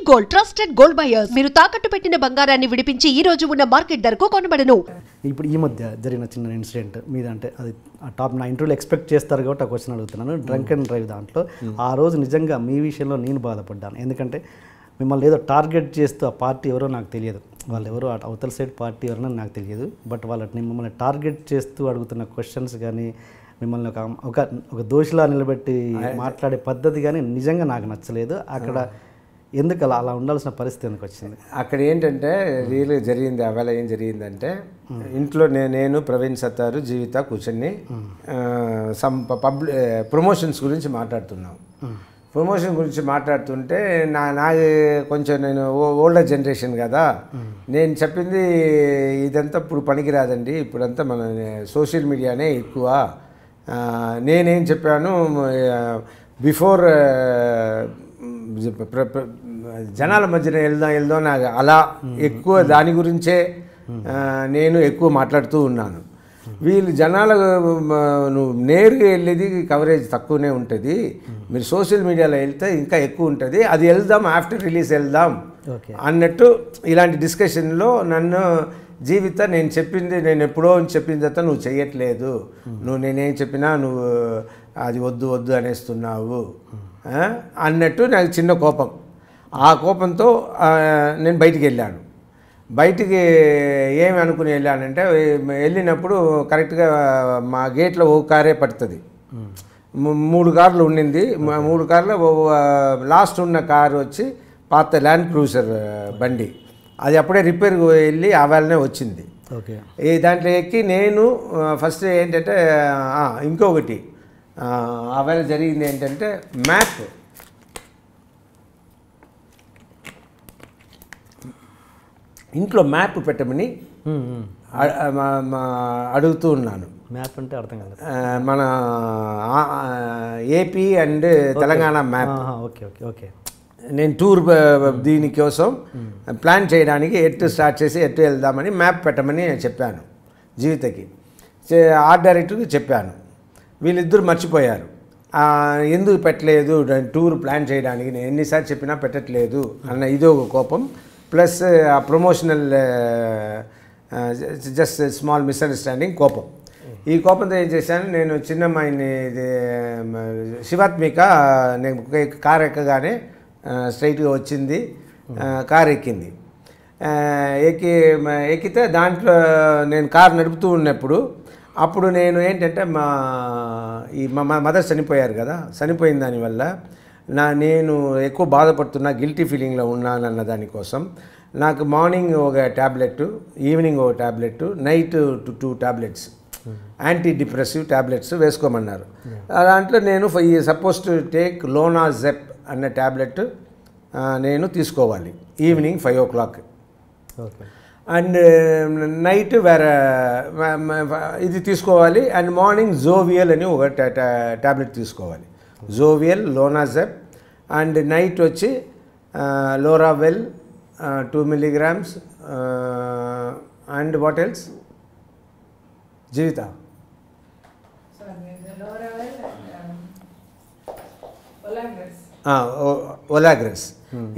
Gold trusted gold buyers మీరు తాకట్టు పెట్టిన బంగారాన్ని విడిపించి ఈ రోజు ఉన్న మార్కెట్ ధరకు కొనబడను. ఇప్పుడు ఈ మధ్య జరిగిన చిన్న ఇన్సిడెంట్ మీద అంటే అది టాప్ నా ఇంటర్వ్యూలో ఎక్స్పెక్ట్ చేస్తారు కాబట్టి ఆ క్వశ్చన్ అడుగుతున్నాను. డ్రంక్ అండ్ డ్రైవ్ దాంట్లో ఆ రోజు నిజంగా మీ విషయంలో నేను బాధపడ్డాను. ఎందుకంటే మిమ్మల్ని ఏదో టార్గెట్ చేస్తూ ఆ పార్టీ ఎవరో నాకు తెలియదు, వాళ్ళు ఎవరో అవతల సైడ్ పార్టీ ఎవరో నాకు తెలియదు. బట్ వాళ్ళని మిమ్మల్ని టార్గెట్ చేస్తూ అడుగుతున్న క్వశ్చన్స్ కానీ మిమ్మల్ని ఒక దోషిలా నిలబెట్టి మాట్లాడే పద్ధతి కానీ నిజంగా నాకు నచ్చలేదు. అక్కడ ఎందుకు అలా ఉండాల్సిన పరిస్థితి ఎందుకు వచ్చింది? అక్కడ ఏంటంటే రియల్గా జరిగింది అవేళ ఏం జరిగిందంటే ఇంట్లో నేను ప్రవీణ్ సత్తారు జీవిత కూర్చొని ప్రమోషన్స్ గురించి మాట్లాడుతున్నాం. ప్రమోషన్ గురించి మాట్లాడుతుంటే నాకు కొంచెం నేను ఓల్డర్ జనరేషన్ కదా, నేను చెప్పింది ఇదంతా ఇప్పుడు పనికిరాదండి, ఇప్పుడంతా మన సోషల్ మీడియానే ఎక్కువ. నేనేం చెప్పాను, బిఫోర్ జనాల మధ్యన వెళ్దాం నాకు అలా ఎక్కువ దాని గురించే నేను ఎక్కువ మాట్లాడుతూ ఉన్నాను. వీళ్ళు జనాల నువ్వు నేరుగా వెళ్ళేది కవరేజ్ తక్కువనే ఉంటుంది, మీరు సోషల్ మీడియాలో వెళ్తే ఇంకా ఎక్కువ ఉంటుంది, అది వెళ్దాం ఆఫ్టర్ రిలీజ్ వెళ్దాం అన్నట్టు ఇలాంటి డిస్కషన్లో నన్ను జీవిత నేను చెప్పింది నేను ఎప్పుడో చెప్పిన తర్వాత నువ్వు చెయ్యట్లేదు, నువ్వు నేనేం చెప్పినా నువ్వు అది వద్దు అనేస్తున్నావు అన్నట్టు నాకు చిన్న కోపం. ఆ కోపంతో నేను బయటికి వెళ్ళాను. బయటికి ఏమి అనుకుని వెళ్ళానంటే వెళ్ళినప్పుడు కరెక్ట్గా మా గేట్లో ఒక కారే పడుతుంది, 3 కార్లు ఉండింది. 3 కార్లో లాస్ట్ ఉన్న కారు వచ్చి పాత ల్యాండ్ క్రూజర్ బండి, అది అప్పుడే రిపేర్కి వెళ్ళి ఆవేళనే వచ్చింది. ఈ దాంట్లో ఎక్కి నేను ఫస్ట్ ఏంటంటే ఇంకొకటి ఆవేళ జరిగింది ఏంటంటే మ్యాప్ ఇంట్లో మ్యాప్ పెట్టమని అడుగుతూ ఉన్నాను. మ్యాప్ అంటే అర్థం కాదు, మన AP and Telangana map. Okay నేను టూర్ దీనికోసం ప్లాన్ చేయడానికి ఎటు స్టార్ట్ చేసి ఎటు వెళ్దామని మ్యాప్ పెట్టమని చెప్పాను జీవితకి. ఆర్ట్ డైరెక్టర్కి చెప్పాను. వీళ్ళిద్దరు మర్చిపోయారు. ఎందుకు పెట్టలేదు టూర్ ప్లాన్ చేయడానికి, నేను ఎన్నిసార్లు చెప్పినా పెట్టట్లేదు అన్న ఇదో ఒక కోపం, ప్లస్ ఆ ప్రమోషనల్ జస్ట్ స్మాల్ మిస్అండర్స్టాండింగ్ కోపం. ఈ కోపంతో ఏం చేశాను, నేను చిన్నమ్మాయిని శివాత్మిక నేను కారు ఎక్కగానే స్ట్రైట్గా వచ్చింది, కారు ఎక్కింది. ఎక్కితే దాంట్లో నేను కారు నడుపుతూ ఉన్నప్పుడు అప్పుడు నేను ఏంటంటే మా మదర్ చనిపోయారు కదా, చనిపోయిన దానివల్ల నేను ఎక్కువ బాధపడుతున్నా, గిల్టీ ఫీలింగ్లో ఉన్నానన్న దానికోసం నాకు మార్నింగ్ ఒక ట్యాబ్లెట్, ఈవినింగ్ ఒక tablet, night 2 tablets antidepressive tablets వేసుకోమన్నారు. దాంట్లో నేను సపోజ్ టు టేక్ లోనాజెప్ అన్న ట్యాబ్లెట్ నేను తీసుకోవాలి ఈవినింగ్ 5 o'clock. అండ్ నైట్ వేరే ఇది తీసుకోవాలి. అండ్ మార్నింగ్ జోవియల్ అని ఒక ట్యాబ్లెట్ తీసుకోవాలి, జోవియల్, లోనాజెప్. అండ్ నైట్ వచ్చి లోరావెల్ 2 milligrams. అండ్ వాట్ ఎల్స్ జీవిత? ఒలాగ్రెస్.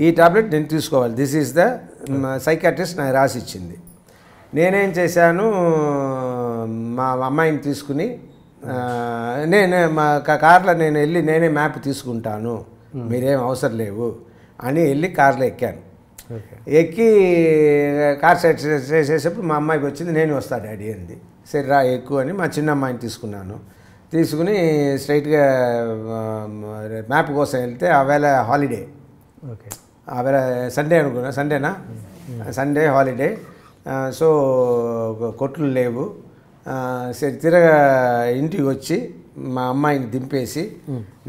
ఈ టాబ్లెట్ నేను తీసుకోవాలి. దిస్ ఈజ్ ద సైకాట్రిస్ట్ నాకు రాసి ఇచ్చింది. నేనేం చేశాను, మా అమ్మాయిని తీసుకుని నేను మా కార్లో నేను వెళ్ళి నేనే మ్యాప్ తీసుకుంటాను, మీరేం అవసరం లేవు అని వెళ్ళి కార్లో ఎక్కాను. ఎక్కి కార్ సెట్ చేసేటప్పుడు మా అమ్మాయికి వచ్చింది, నేను వస్తా డాడీ అంది. సరే రా ఎక్కువ అని మా చిన్న అమ్మాయిని తీసుకున్నాను. తీసుకుని స్ట్రైట్గా మ్యాప్ కోసం వెళ్తే ఆవేళ హాలిడే, ఆవేళ సండే అనుకున్నా, సండే హాలిడే. సో కొట్లు లేవు. సరే తిరగా ఇంటికి వచ్చి మా అమ్మాయిని దింపేసి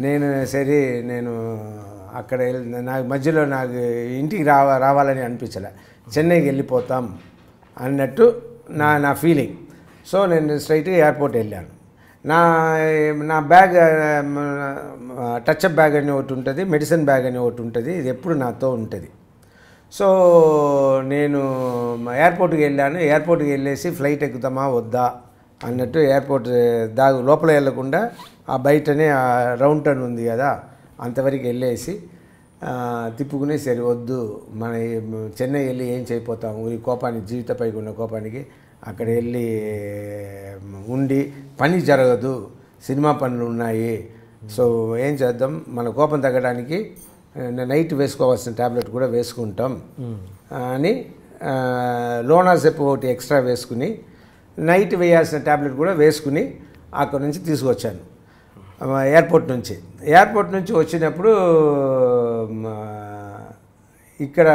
నేను అక్కడ నాకు మధ్యలో నాకు ఇంటికి రావాలని అనిపించలే, చెన్నైకి వెళ్ళిపోతాం అన్నట్టు నా ఫీలింగ్. సో నేను స్ట్రైట్గా ఎయిర్పోర్ట్ వెళ్ళాను. నా బ్యాగ్ టచ్అప్ బ్యాగ్ అని ఒకటి ఉంటుంది, మెడిసిన్ బ్యాగ్ అని ఒకటి ఉంటుంది, ఇది ఎప్పుడు నాతో ఉంటుంది. సో నేను ఎయిర్పోర్ట్కి వెళ్ళాను. ఎయిర్పోర్ట్కి వెళ్ళేసి ఫ్లైట్ ఎక్కుతామా వద్దా అన్నట్టు ఎయిర్పోర్ట్ లోపల వెళ్ళకుండా ఆ బయటనే ఆ రౌండ్ టర్న్ ఉంది కదా, అంతవరకు వెళ్ళేసి తిప్పుకుని సరే వద్దు మన చెన్నై వెళ్ళి ఏం చేయపోతాం ఈ కోపానికి జీవితపైకి ఉన్న కోపానికి అక్కడ వెళ్ళి ఉండి పని జరగదు సినిమా పనులు ఉన్నాయి సో ఏం చేద్దాం మన కోపం తగ్గడానికి నైట్ వేసుకోవాల్సిన ట్యాబ్లెట్ కూడా వేసుకుంటాం అని లోనాజెప్ ఒకటి ఎక్స్ట్రా వేసుకుని నైట్ వేయాల్సిన ట్యాబ్లెట్ కూడా వేసుకుని అక్కడ నుంచి తీసుకొచ్చాను ఎయిర్పోర్ట్ నుంచి వచ్చినప్పుడు ఇక్కడ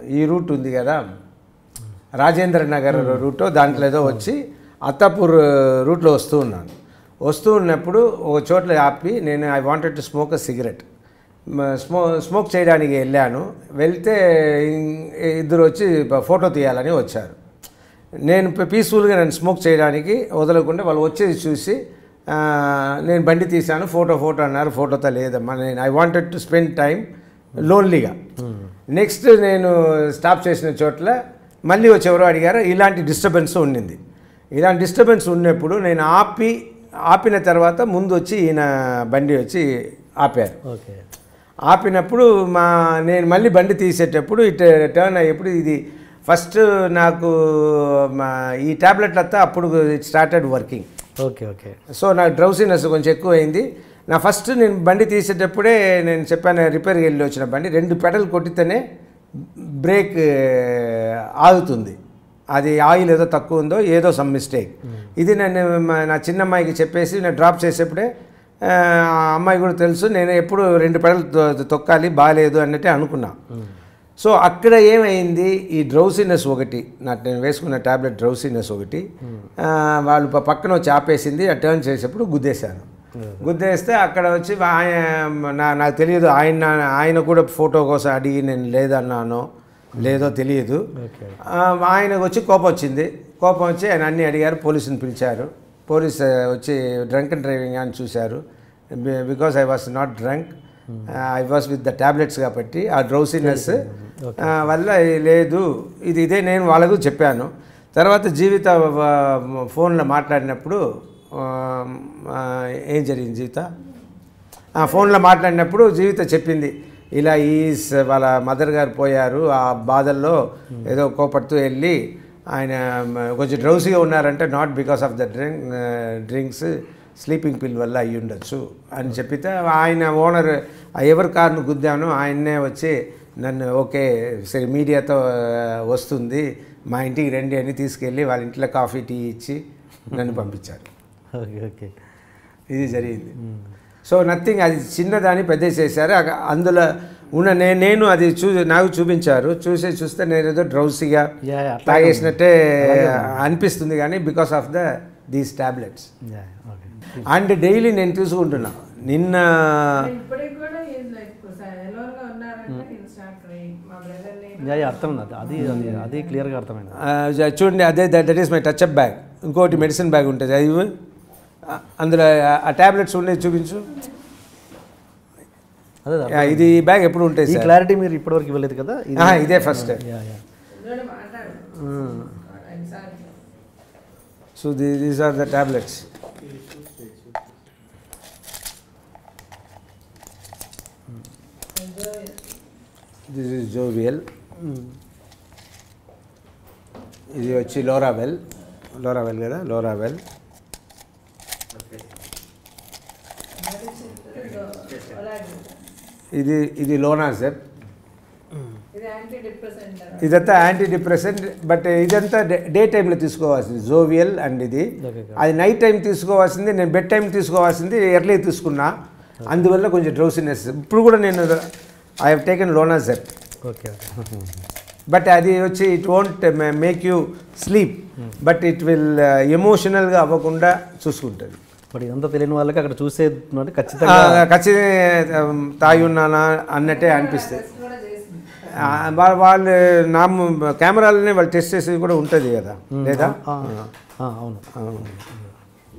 ఈ రూట్ ఉంది కదా రాజేంద్ర నగర్ రూట్లో దాంట్లో ఏదో వచ్చి అత్తాపూర్ రూట్లో వస్తూ ఉన్నప్పుడు ఒక చోట్ల ఆపి నేను I wanted to smoke a cigarette smoke చేయడానికి వెళ్తే ఇద్దరు వచ్చి ఫోటో తీయాలని వచ్చారు నేను పీస్ఫుల్గా నేను స్మోక్ చేయడానికి వదలకుండా వాళ్ళు వచ్చేది చూసి నేను బండి తీశాను ఫోటో అన్నారు ఫోటోతో లేదమ్మా నేను I wanted to spend time లోన్లీగా నెక్స్ట్ నేను స్టాప్ చేసిన చోట్ల మళ్ళీ వచ్చి ఎవరో అడిగారు ఇలాంటి డిస్టర్బెన్స్ ఉండింది ఇలాంటి డిస్టర్బెన్స్ ఉన్నప్పుడు నేను ఆపిన తర్వాత ముందు వచ్చి ఈయన బండి వచ్చి ఆపారు ఆపినప్పుడు నేను మళ్ళీ బండి తీసేటప్పుడు ఇటు టర్న్ అయ్యేప్పుడు ఇది ఫస్ట్ నాకు ఈ ట్యాబ్లెట్ అంతా అప్పుడు ఇట్ స్టార్టెడ్ వర్కింగ్ సో నాకు డ్రౌసీనెస్ కొంచెం ఎక్కువ అయింది నేను బండి తీసేటప్పుడే నేను చెప్పాను రిపేర్కి వెళ్ళి వచ్చిన బండి 2 పెడల్ కొట్టితేనే బ్రేక్ ఆగుతుంది అది ఆయిల్ ఏదో తక్కువ ఉందో ఏదో సమ్ మిస్టేక్ ఇది నేను నా చిన్నమ్మాయికి చెప్పేసి నేను డ్రాప్ చేసేప్పుడే అమ్మాయి కూడా తెలుసు నేను ఎప్పుడు 2 పెడలు తొక్కాలి బాగాలేదు అన్నట్టే అనుకున్నా సో అక్కడ ఏమైంది ఈ డ్రౌసీనెస్ ఒకటి నేను వేసుకున్న ట్యాబ్లెట్ డ్రౌసీనెస్ ఒకటి వాళ్ళు పక్కన వచ్చి ఆపేసింది టర్న్ చేసేప్పుడు గుద్దేస్తే అక్కడ వచ్చి నాకు తెలియదు ఆయన కూడా ఫోటో కోసం అడిగి నేను లేదన్నానో లేదో తెలియదు ఆయనకు వచ్చి కోపం వచ్చి ఆయన అన్నీ అడిగారు పోలీసుని పిలిచారు పోలీసు వచ్చి డ్రంక్ అండ్ డ్రైవింగ్ అని చూశారు because I was not drunk I was with the tablets కాబట్టి ఆ డ్రౌసీనెస్ వల్ల లేదు ఇదే నేను వాళ్ళకు చెప్పాను తర్వాత జీవిత ఫోన్లో మాట్లాడినప్పుడు ఏం జరిగింది జీవిత ఫోన్లో మాట్లాడినప్పుడు జీవిత చెప్పింది ఇలా వాళ్ళ మదర్ గారు పోయారు ఆ బాధల్లో ఏదో కోపడుతూ వెళ్ళి ఆయన కొంచెం డ్రౌసీగా ఉన్నారంటే not because of the drinks sleeping పిల్ వల్ల అయ్యి ఉండొచ్చు అని చెప్పితే ఆయన ఓనర్ ఎవరి కారును గుద్దాను ఆయన్నే వచ్చి నన్ను ఓకే సరే మీడియాతో వస్తుంది మా ఇంటికి రండి అని తీసుకెళ్ళి వాళ్ళ ఇంట్లో కాఫీ టీ ఇచ్చి నన్ను పంపించారు ఇది జరిగింది సో నథింగ్ అది చిన్నదాన్ని పెద్ద చేశారు అందులో ఉన్న నేను అది నాకు చూపించారు చూస్తే నేను ఏదో డ్రౌసీగా తాగేసినట్టే అనిపిస్తుంది కానీ because of these tablets and daily నేను తీసుకుంటున్నా నిన్న అది క్లియర్గా అర్థమైంది చూడండి అదే that is my touch up bag ఇంకోటి మెడిసిన్ బ్యాగ్ ఉంటుంది అది అందులో ఆ ట్యాబ్లెట్స్ ఉండేది చూపించు ఇది బ్యాగ్ ఎప్పుడు ఉంటాయి క్లారిటీ మీరు ఇప్పటివరకు ఇవ్వలేదు కదా ఇదే first so these are the tablets this is జోవియల్ ఇది వచ్చి లోరావెల్ కదా లోరావెల్ ఇది లోనాజెప్ ఇదంతా యాంటీ డిప్రెసెంట్ బట్ ఇదంతా డే టైంలో తీసుకోవాల్సింది జోవియల్ అండ్ ఇది అది నైట్ టైం తీసుకోవాల్సింది నేను బెడ్ టైం తీసుకోవాల్సింది ఎర్లీ తీసుకున్నా అందువల్ల కొంచెం డ్రౌసీనెస్ ఇప్పుడు కూడా నేను ఐ హ్యావ్ టేకెన్ లోనాజెప్ బట్ అది వచ్చి it won't make you sleep but it will ఎమోషనల్గా అవ్వకుండా చూసుకుంటుంది బట్ ఇదంతా తెలియని వాళ్ళకి అక్కడ చూసే ఖచ్చితంగా తాగి ఉన్నానా అన్నట్టే అనిపిస్తుంది వాళ్ళు నా కెమెరాలని వాళ్ళు టెస్ట్ చేసేది కూడా ఉంటుంది కదా లేదా అవును